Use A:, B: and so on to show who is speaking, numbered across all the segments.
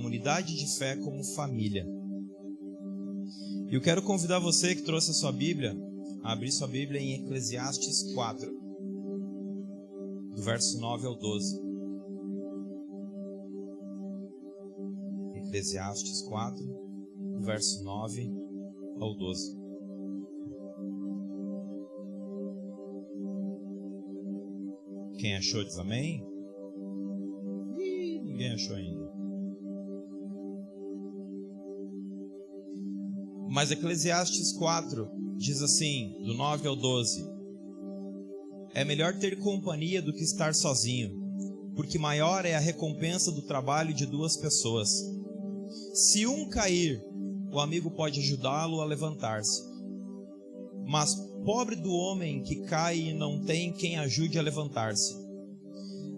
A: comunidade de fé como família. E eu quero convidar você que trouxe a sua Bíblia, a abrir sua Bíblia em Eclesiastes 4, do verso 9 ao 12. Eclesiastes 4, do verso 9 ao 12. Quem achou diz amém? Ninguém achou ainda. Mas Eclesiastes 4 diz assim, do 9 ao 12: É melhor ter companhia do que estar sozinho, porque maior é a recompensa do trabalho de duas pessoas. Se um cair, o amigo pode ajudá-lo a levantar-se. Mas pobre do homem que cai e não tem quem ajude a levantar-se.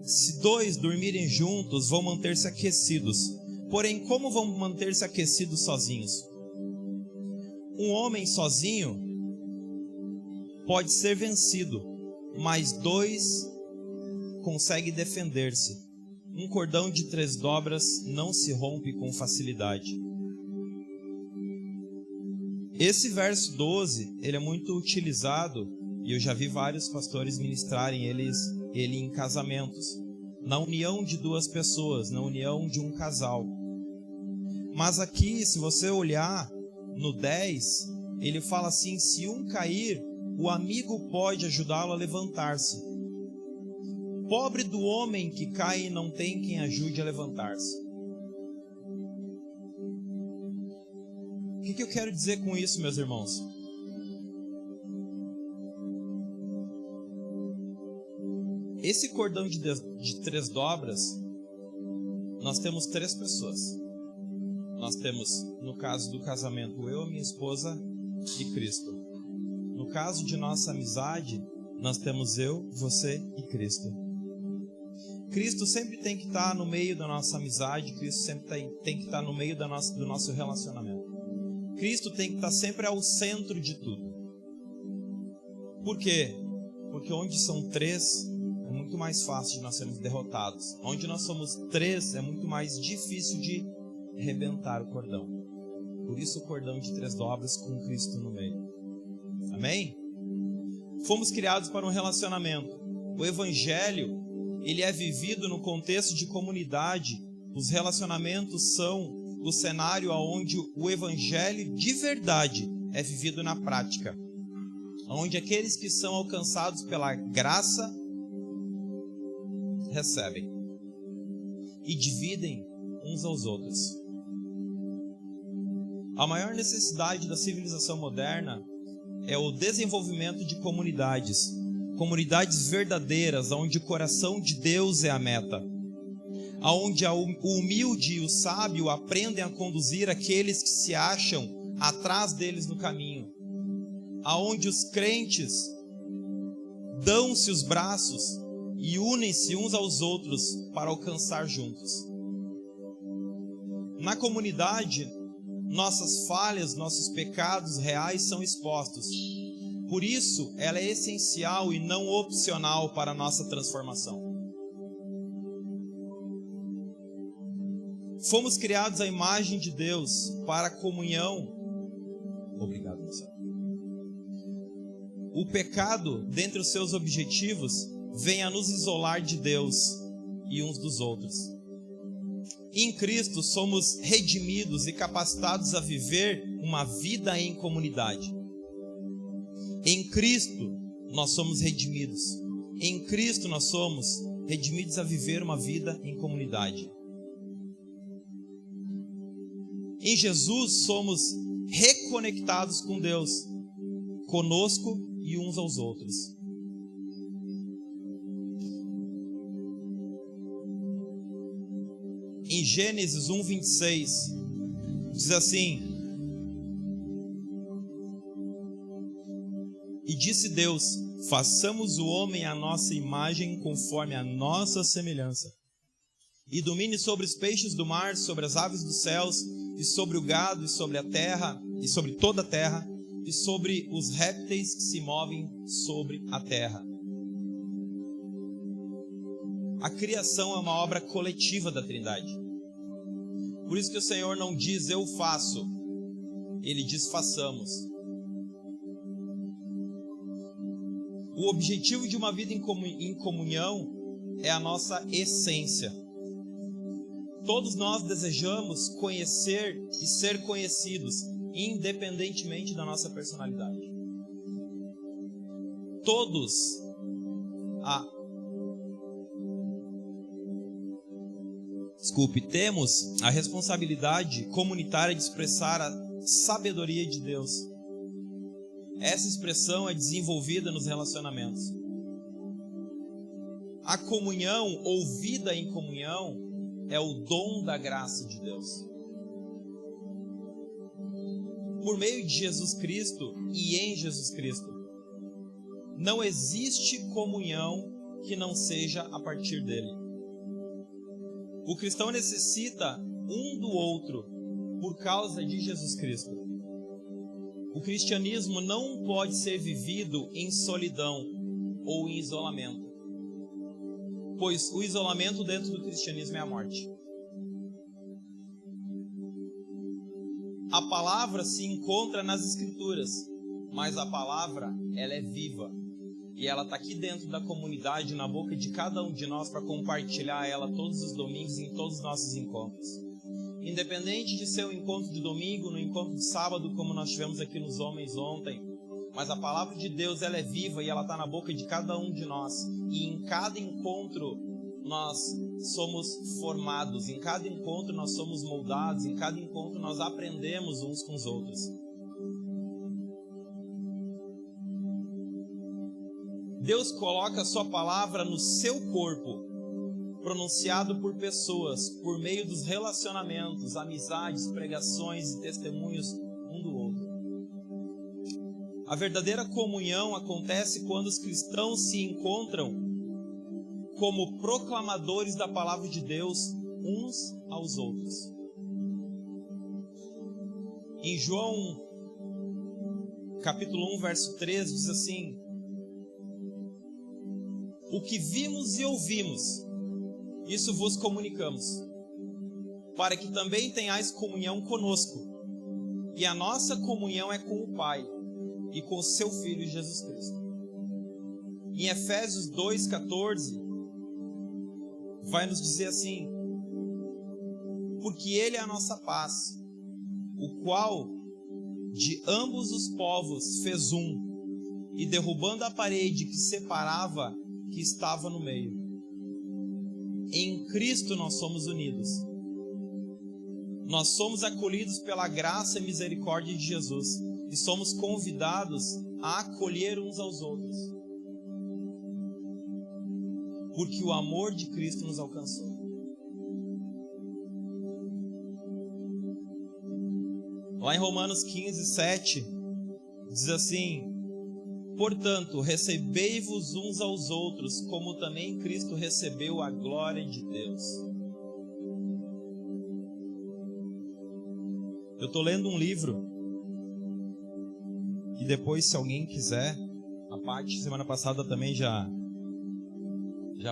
A: Se dois dormirem juntos, vão manter-se aquecidos. Porém, como vão manter-se aquecidos sozinhos? Um homem sozinho pode ser vencido, mas dois conseguem defender-se. Um cordão de 3 dobras não se rompe com facilidade. Esse verso 12, ele é muito utilizado, e eu já vi vários pastores ministrarem ele em casamentos, na união de duas pessoas, na união de um casal. Mas aqui, se você olhar no 10, ele fala assim: se um cair, o amigo pode ajudá-lo a levantar-se. Pobre do homem que cai e não tem quem ajude a levantar-se. O que eu quero dizer com isso, meus irmãos? Esse cordão de 3 dobras, nós temos 3 pessoas. Nós temos, no caso do casamento, eu, minha esposa e Cristo. No caso de nossa amizade, nós temos eu, você e Cristo. Cristo sempre tem que estar no meio da nossa amizade, Cristo sempre tem que estar no meio do nosso relacionamento. Cristo tem que estar sempre ao centro de tudo. Por quê? Porque onde são 3, é muito mais fácil de nós sermos derrotados. Onde nós somos 3, é muito mais difícil de rebentar o cordão. Por isso o cordão de 3 dobras com Cristo no meio. Amém? Fomos criados para um relacionamento. O Evangelho, ele é vivido no contexto de comunidade. Os relacionamentos são o cenário onde o Evangelho de verdade é vivido na prática. Onde aqueles que são alcançados pela graça recebem e dividem uns aos outros. A maior necessidade da civilização moderna é o desenvolvimento de comunidades verdadeiras, onde o coração de Deus é a meta, onde o humilde e o sábio aprendem a conduzir aqueles que se acham atrás deles no caminho, aonde os crentes dão-se os braços e unem-se uns aos outros para alcançar juntos. Na comunidade, nossas falhas, nossos pecados reais são expostos. Por isso, ela é essencial e não opcional para a nossa transformação. Fomos criados à imagem de Deus para a comunhão. Obrigado, Marcelo. O pecado, dentre os seus objetivos, vem a nos isolar de Deus e uns dos outros. Em Cristo somos redimidos e capacitados a viver uma vida em comunidade. Em Cristo nós somos redimidos. Em Cristo nós somos redimidos a viver uma vida em comunidade. Em Jesus somos reconectados com Deus, conosco e uns aos outros. Em Gênesis 1:26, diz assim: E disse Deus: façamos o homem à nossa imagem, conforme a nossa semelhança, e domine sobre os peixes do mar, sobre as aves dos céus, e sobre o gado, e sobre a terra, e sobre toda a terra, e sobre os répteis que se movem sobre a terra. A criação é uma obra coletiva da Trindade. Por isso que o Senhor não diz eu faço, Ele diz façamos. O objetivo de uma vida em comunhão é a nossa essência. Todos nós desejamos conhecer e ser conhecidos, independentemente da nossa personalidade. Todos temos a responsabilidade comunitária de expressar a sabedoria de Deus. Essa expressão é desenvolvida nos relacionamentos. A comunhão ou vida em comunhão é o dom da graça de Deus. Por meio de Jesus Cristo e em Jesus Cristo, não existe comunhão que não seja a partir dele. O cristão necessita um do outro por causa de Jesus Cristo. O cristianismo não pode ser vivido em solidão ou em isolamento, pois o isolamento dentro do cristianismo é a morte. A palavra se encontra nas Escrituras, mas a palavra, ela é viva. E ela está aqui dentro da comunidade, na boca de cada um de nós, para compartilhar ela todos os domingos em todos os nossos encontros. Independente de ser um encontro de domingo, no encontro de sábado, como nós tivemos aqui nos Homens ontem, mas a palavra de Deus, ela é viva e ela está na boca de cada um de nós. E em cada encontro nós somos formados, em cada encontro nós somos moldados, em cada encontro nós aprendemos uns com os outros. Deus coloca a sua palavra no seu corpo, pronunciado por pessoas, por meio dos relacionamentos, amizades, pregações e testemunhos um do outro. A verdadeira comunhão acontece quando os cristãos se encontram como proclamadores da palavra de Deus uns aos outros. Em João, capítulo 1, verso 13, diz assim: o que vimos e ouvimos, isso vos comunicamos, para que também tenhais comunhão conosco. E a nossa comunhão é com o Pai e com o seu Filho Jesus Cristo. Em Efésios 2,14, vai nos dizer assim: porque Ele é a nossa paz, o qual de ambos os povos fez um, e derrubando a parede que separava, que estava no meio. Em Cristo nós somos unidos. Nós somos acolhidos pela graça e misericórdia de Jesus e somos convidados a acolher uns aos outros, porque o amor de Cristo nos alcançou. Lá em Romanos 15:7 diz assim: portanto, recebei-vos uns aos outros, como também Cristo recebeu a glória de Deus. Eu estou lendo um livro, e depois, se alguém quiser, a Paty, semana passada também já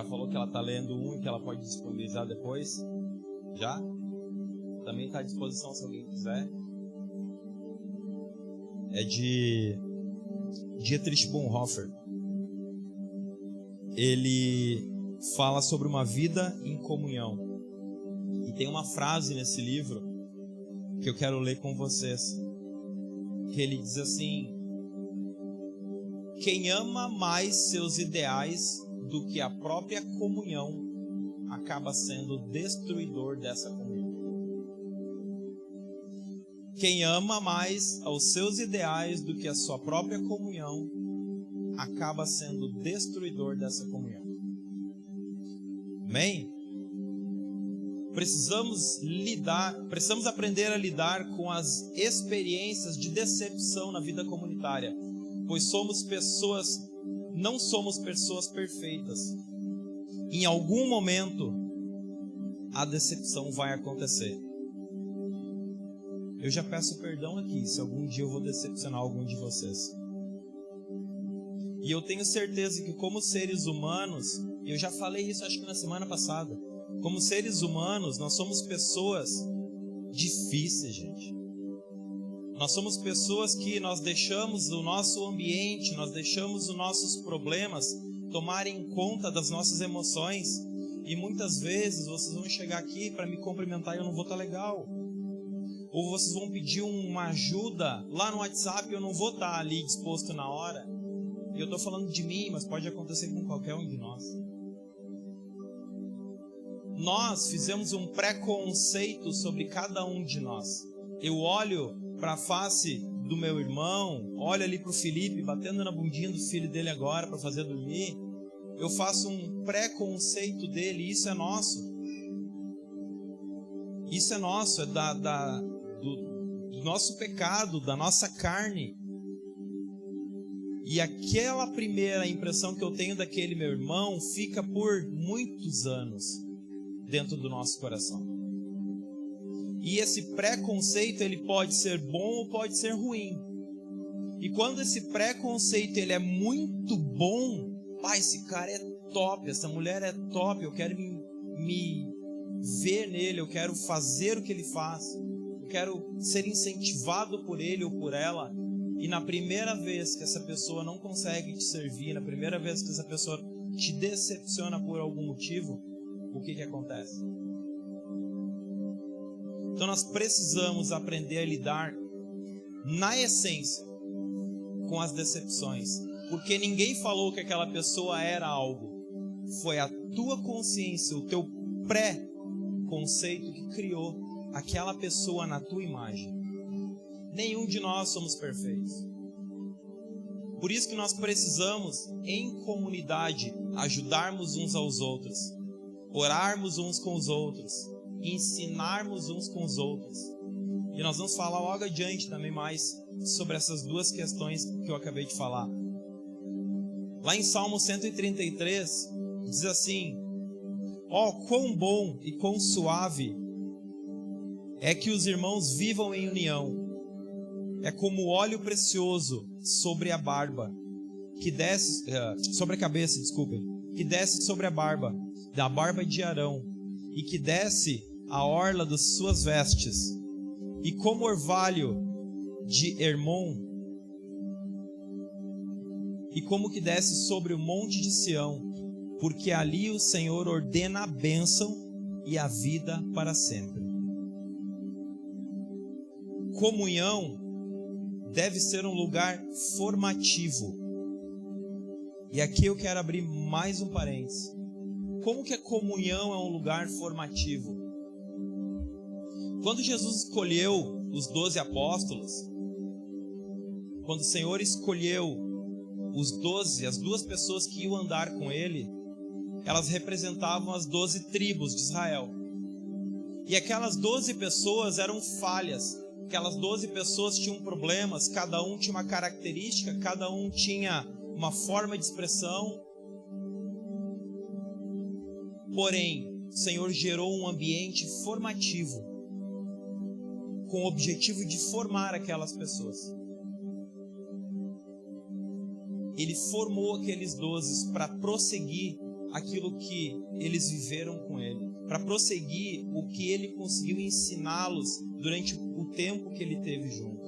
A: falou que ela está lendo um e que ela pode disponibilizar depois. Já? Também está à disposição se alguém quiser. É de Dietrich Bonhoeffer. Ele fala sobre uma vida em comunhão. E tem uma frase nesse livro que eu quero ler com vocês. Que ele diz assim: quem ama mais seus ideais do que a própria comunhão acaba sendo destruidor dessa comunhão. Quem ama mais aos seus ideais do que a sua própria comunhão acaba sendo destruidor dessa comunhão. Amém? Precisamos aprender a lidar com as experiências de decepção na vida comunitária, pois não somos pessoas perfeitas. Em algum momento, a decepção vai acontecer. Eu já peço perdão aqui, se algum dia eu vou decepcionar algum de vocês. E eu tenho certeza que como seres humanos, eu já falei isso acho que na semana passada, como seres humanos, nós somos pessoas difíceis, gente. Nós somos pessoas que nós deixamos o nosso ambiente, nós deixamos os nossos problemas tomarem conta das nossas emoções. E muitas vezes vocês vão chegar aqui para me cumprimentar e eu não vou estar legal. Ou vocês vão pedir uma ajuda lá no WhatsApp e eu não vou estar ali disposto na hora. E eu estou falando de mim, mas pode acontecer com qualquer um de nós. Nós fizemos um preconceito sobre cada um de nós. Eu olho para a face do meu irmão, olho ali para o Felipe batendo na bundinha do filho dele agora para fazer dormir. Eu faço um preconceito dele, e isso é nosso. Isso é nosso, é do nosso pecado, da nossa carne. E aquela primeira impressão que eu tenho daquele meu irmão fica por muitos anos dentro do nosso coração. E esse preconceito, ele pode ser bom ou pode ser ruim. E quando esse preconceito ele é muito bom, esse cara é top, essa mulher é top, eu quero me ver nele, eu quero fazer o que ele faz, eu quero ser incentivado por ele ou por ela. E na primeira vez que essa pessoa não consegue te servir, na primeira vez que essa pessoa te decepciona por algum motivo, o que acontece? Então nós precisamos aprender a lidar na essência com as decepções, porque ninguém falou que aquela pessoa era algo. Foi a tua consciência, o teu pré-conceito que criou aquela pessoa na tua imagem. Nenhum de nós somos perfeitos. Por isso que nós precisamos, em comunidade, ajudarmos uns aos outros, orarmos uns com os outros, ensinarmos uns com os outros. E nós vamos falar logo adiante também mais sobre essas duas questões que eu acabei de falar. Lá em Salmo 133, diz assim: quão bom e quão suave é que os irmãos vivam em união. É como óleo precioso sobre a barba, que desce, sobre a cabeça, que desce sobre a barba, da barba de Arão, e que desce a orla das suas vestes, e como orvalho de Hermon, e como que desce sobre o monte de Sião, porque ali o Senhor ordena a bênção e a vida para sempre. Comunhão deve ser um lugar formativo. E aqui eu quero abrir mais um parênteses. Como que a comunhão é um lugar formativo? Quando Jesus escolheu os 12 apóstolos, quando o Senhor escolheu os 12, as duas pessoas que iam andar com ele, elas representavam as 12 tribos de Israel. E aquelas 12 pessoas eram falhas. Aquelas 12 pessoas tinham problemas, cada um tinha uma característica, cada um tinha uma forma de expressão. Porém, o Senhor gerou um ambiente formativo, com o objetivo de formar aquelas pessoas. Ele formou aqueles 12 para prosseguir aquilo que eles viveram com ele, para prosseguir o que ele conseguiu ensiná-los durante o tempo que ele teve junto.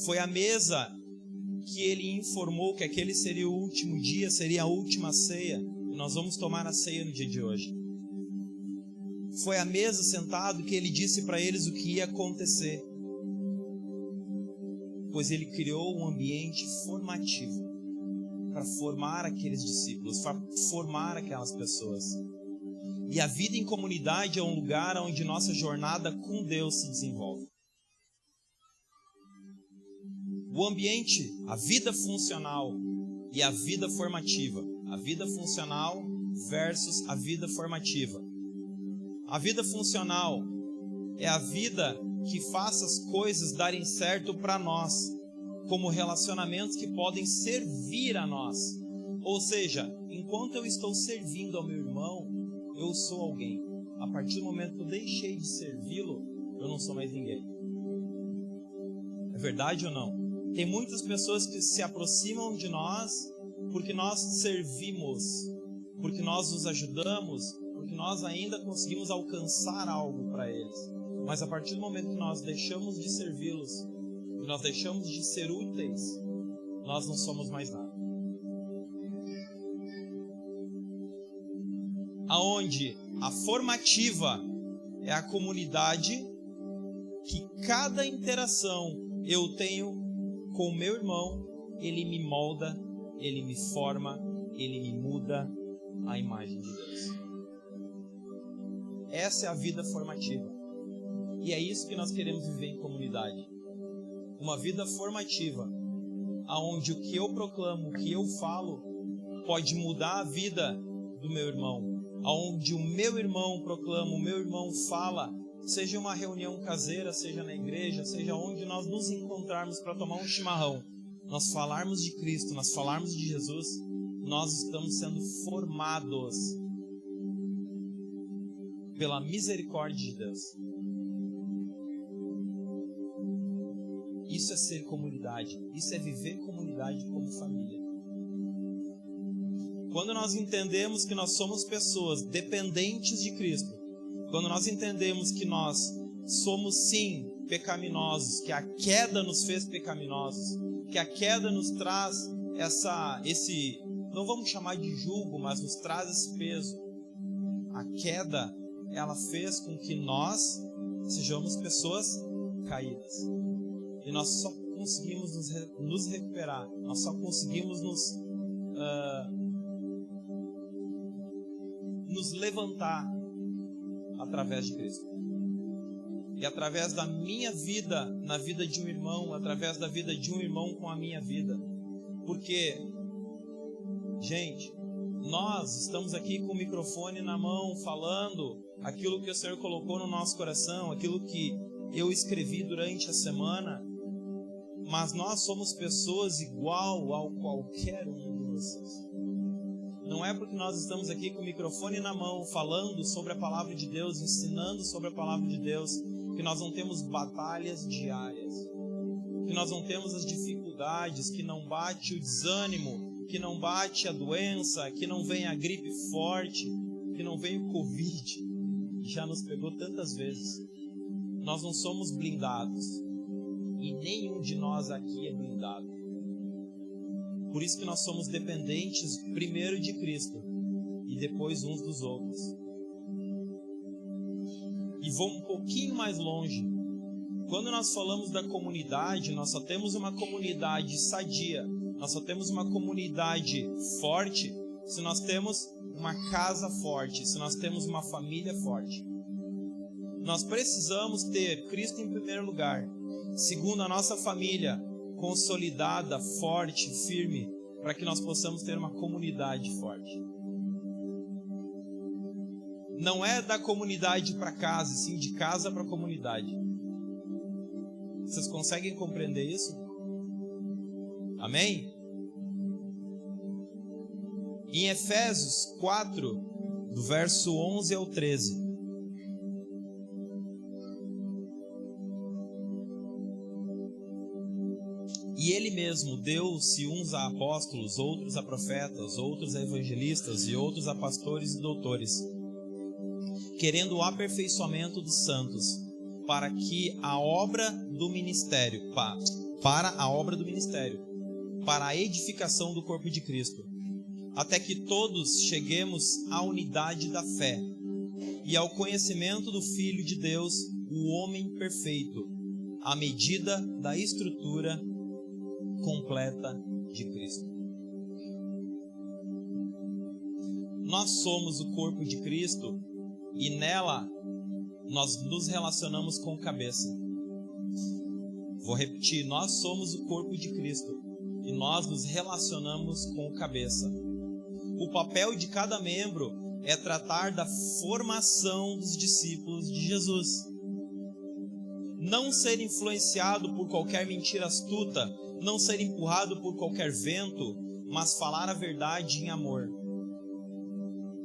A: Foi a mesa que ele informou que aquele seria o último dia, seria a última ceia, e nós vamos tomar a ceia no dia de hoje. Foi a mesa sentado que ele disse para eles o que ia acontecer, pois ele criou um ambiente formativo para formar aqueles discípulos, para formar aquelas pessoas. E a vida em comunidade é um lugar onde nossa jornada com Deus se desenvolve. O ambiente, a vida funcional e a vida formativa. A vida funcional versus a vida formativa. A vida funcional é a vida que faça as coisas darem certo para nós, como relacionamentos que podem servir a nós. Ou seja, enquanto eu estou servindo ao meu irmão, eu sou alguém. A partir do momento que eu deixei de servi-lo, eu não sou mais ninguém. É verdade ou não? Tem muitas pessoas que se aproximam de nós porque nós servimos, porque nós nos ajudamos, porque que nós ainda conseguimos alcançar algo para eles. Mas a partir do momento que nós deixamos de servi-los, que nós deixamos de ser úteis, nós não somos mais nada. Aonde a formativa é a comunidade que cada interação eu tenho com o meu irmão, ele me molda, ele me forma, ele me muda à imagem de Deus. Essa é a vida formativa. E é isso que nós queremos viver em comunidade. Uma vida formativa, aonde o que eu proclamo, o que eu falo, pode mudar a vida do meu irmão. Aonde o meu irmão proclama, o meu irmão fala, seja uma reunião caseira, seja na igreja, seja onde nós nos encontrarmos para tomar um chimarrão, nós falarmos de Cristo, nós falarmos de Jesus, nós estamos sendo formados pela misericórdia de Deus. Isso é ser comunidade, isso é viver comunidade como família. Quando nós entendemos que nós somos pessoas dependentes de Cristo, quando nós entendemos que nós somos sim pecaminosos, que a queda nos fez pecaminosos, que a queda nos traz esse, não vamos chamar de julgo, mas nos traz esse peso. A queda, ela fez com que nós sejamos pessoas caídas. E nós só conseguimos nos recuperar, nós só conseguimos nos levantar através de Cristo. E através da minha vida, na vida de um irmão, através da vida de um irmão com a minha vida. Porque, gente, nós estamos aqui com o microfone na mão, falando aquilo que o Senhor colocou no nosso coração, aquilo que eu escrevi durante a semana, mas nós somos pessoas igual a qualquer um de vocês. Não é porque nós estamos aqui com o microfone na mão, falando sobre a palavra de Deus, ensinando sobre a palavra de Deus, que nós não temos batalhas diárias, que nós não temos as dificuldades, que não bate o desânimo, que não bate a doença, que não vem a gripe forte, que não vem o Covid, que já nos pegou tantas vezes. Nós não somos blindados, e nenhum de nós aqui é blindado. Por isso que nós somos dependentes primeiro de Cristo e depois uns dos outros. E vou um pouquinho mais longe. Quando nós falamos da comunidade, nós só temos uma comunidade sadia, nós só temos uma comunidade forte se nós temos uma casa forte, se nós temos uma família forte. Nós precisamos ter Cristo em primeiro lugar, segundo a nossa família, consolidada, forte, firme, para que nós possamos ter uma comunidade forte. Não é da comunidade para casa, sim de casa para a comunidade. Vocês conseguem compreender isso? Amém? Em Efésios 4, do verso 11 ao 13. E ele mesmo deu-se uns a apóstolos, outros a profetas, outros a evangelistas e outros a pastores e doutores, querendo o aperfeiçoamento dos santos, para a obra do ministério, para a edificação do corpo de Cristo, até que todos cheguemos à unidade da fé e ao conhecimento do Filho de Deus, o homem perfeito, à medida da estrutura completa de Cristo. Nós somos o corpo de Cristo e nela nós nos relacionamos com cabeça. Vou repetir, nós somos o corpo de Cristo e nós nos relacionamos com o cabeça. O papel de cada membro é tratar da formação dos discípulos de Jesus. Não ser influenciado por qualquer mentira astuta, não ser empurrado por qualquer vento, mas falar a verdade em amor.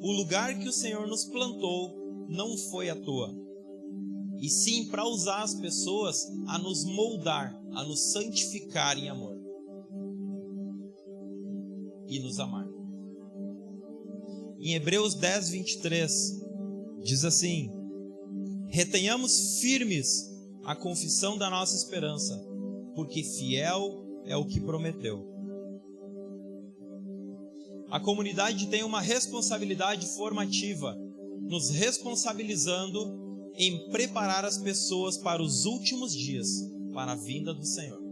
A: O lugar que o Senhor nos plantou não foi à toa, e sim para usar as pessoas a nos moldar, a nos santificar em amor e nos amar. Em Hebreus 10, 23, Diz assim: retenhamos firmes a confissão da nossa esperança, porque fiel é o que prometeu. A comunidade tem uma responsabilidade formativa, nos responsabilizando em preparar as pessoas para os últimos dias, para a vinda do Senhor.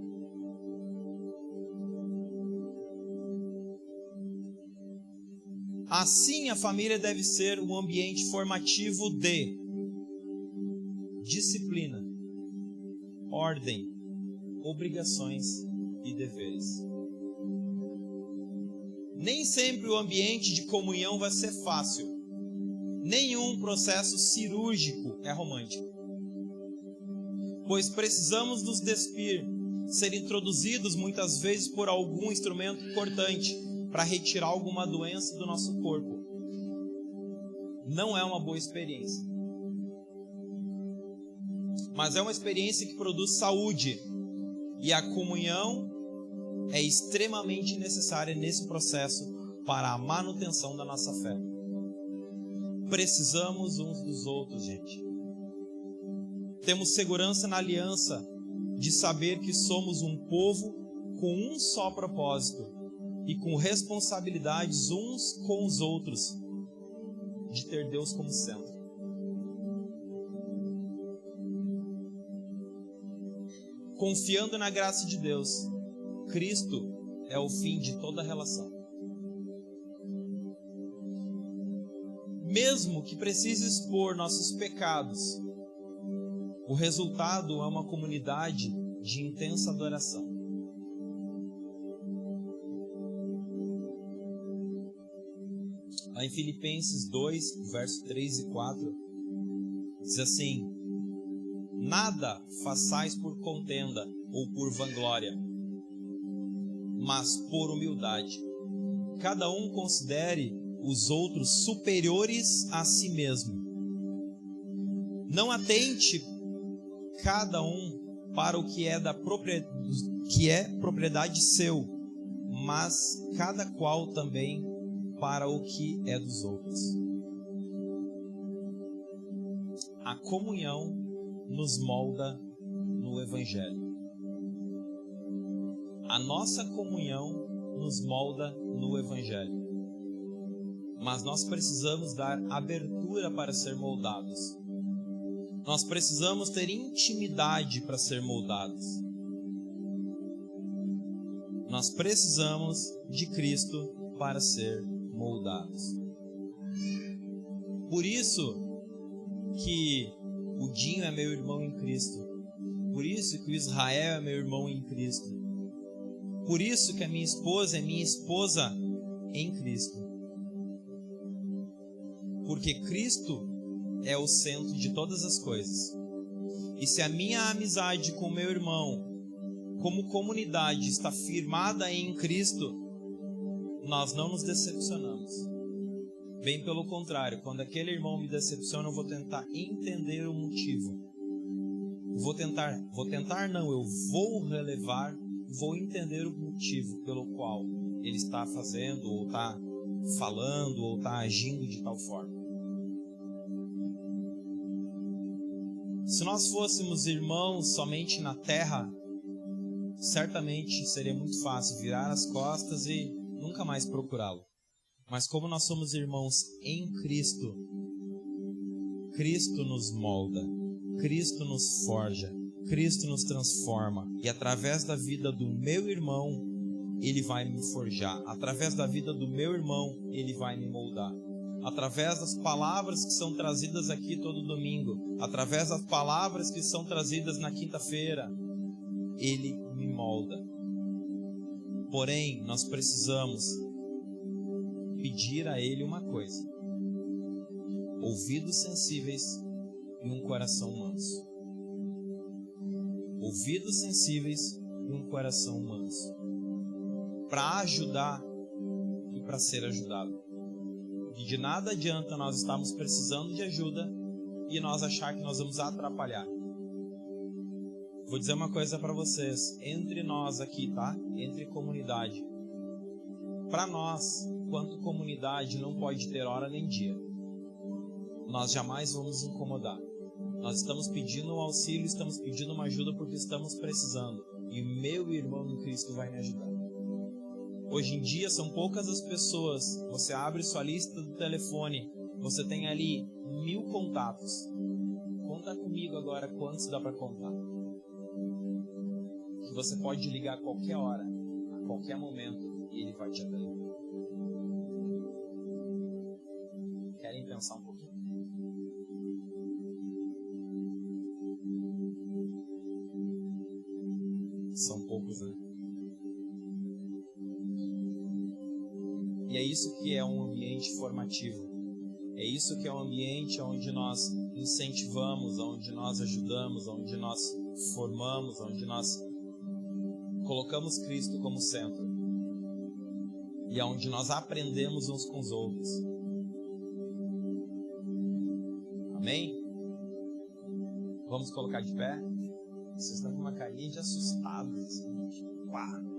A: Assim, a família deve ser um ambiente formativo de disciplina, ordem, obrigações e deveres. Nem sempre o ambiente de comunhão vai ser fácil. Nenhum processo cirúrgico é romântico. Pois precisamos nos despir, ser introduzidos muitas vezes por algum instrumento cortante para retirar alguma doença do nosso corpo. Não é uma boa experiência. Mas é uma experiência que produz saúde. E a comunhão é extremamente necessária nesse processo para a manutenção da nossa fé. Precisamos uns dos outros, gente. Temos segurança na aliança de saber que somos um povo com um só propósito e com responsabilidades uns com os outros, de ter Deus como centro. Confiando na graça de Deus, Cristo é o fim de toda relação. Mesmo que precise expor nossos pecados, o resultado é uma comunidade de intensa adoração. Lá em Filipenses 2, verso 3 e 4, diz assim: nada façais por contenda ou por vanglória, mas por humildade. Cada um considere os outros superiores a si mesmo. Não atente cada um para o que é propriedade seu, mas cada qual também para o que é dos outros. A comunhão nos molda no Evangelho. A nossa comunhão nos molda no Evangelho. Mas nós precisamos dar abertura para ser moldados. Nós precisamos ter intimidade para ser moldados. Nós precisamos de Cristo para ser moldados. Por isso que o Dinho é meu irmão em Cristo. Por isso que o Israel é meu irmão em Cristo. Por isso que a minha esposa é minha esposa em Cristo. Porque Cristo é o centro de todas as coisas. E se a minha amizade com meu irmão, como comunidade, está firmada em Cristo, nós não nos decepcionamos. Bem pelo contrário, quando aquele irmão me decepciona, eu vou tentar entender o motivo. Eu vou relevar, vou entender o motivo pelo qual ele está fazendo, ou está falando, ou está agindo de tal forma. Se nós fôssemos irmãos somente na terra, certamente seria muito fácil virar as costas e nunca mais procurá-lo. Mas como nós somos irmãos em Cristo, Cristo nos molda, Cristo nos forja, Cristo nos transforma. E através da vida do meu irmão, Ele vai me forjar. Através da vida do meu irmão, Ele vai me moldar. Através das palavras que são trazidas aqui todo domingo, através das palavras que são trazidas na quinta-feira, Ele me molda. Porém, nós precisamos pedir a Ele uma coisa: ouvidos sensíveis e um coração manso. Ouvidos sensíveis e um coração manso, para ajudar e para ser ajudado. E de nada adianta nós estarmos precisando de ajuda e nós achar que nós vamos atrapalhar. Vou dizer uma coisa para vocês, entre nós aqui, tá? Entre comunidade. Para nós, quanto comunidade, não pode ter hora nem dia. nós jamais vamos incomodar. Nós estamos pedindo um auxílio, estamos pedindo uma ajuda porque estamos precisando. E o meu irmão em Cristo vai me ajudar. Hoje em dia são poucas as pessoas. Você abre sua lista do telefone, você tem ali 1000 contatos. Conta comigo agora quantos dá para contar. Que você pode ligar a qualquer hora, a qualquer momento, e ele vai te atender. Querem pensar um pouquinho? São poucos, né? E é isso que é um ambiente formativo. É isso que é um ambiente onde nós incentivamos, onde nós ajudamos, onde nós formamos, onde nós colocamos Cristo como centro. E é onde nós aprendemos uns com os outros. Amém? Vamos colocar de pé? Vocês estão com uma carinha de assustados. Assim. Uau!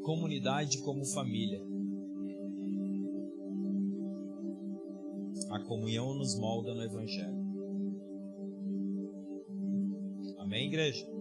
A: Comunidade como família. A comunhão nos molda no Evangelho. Amém, igreja?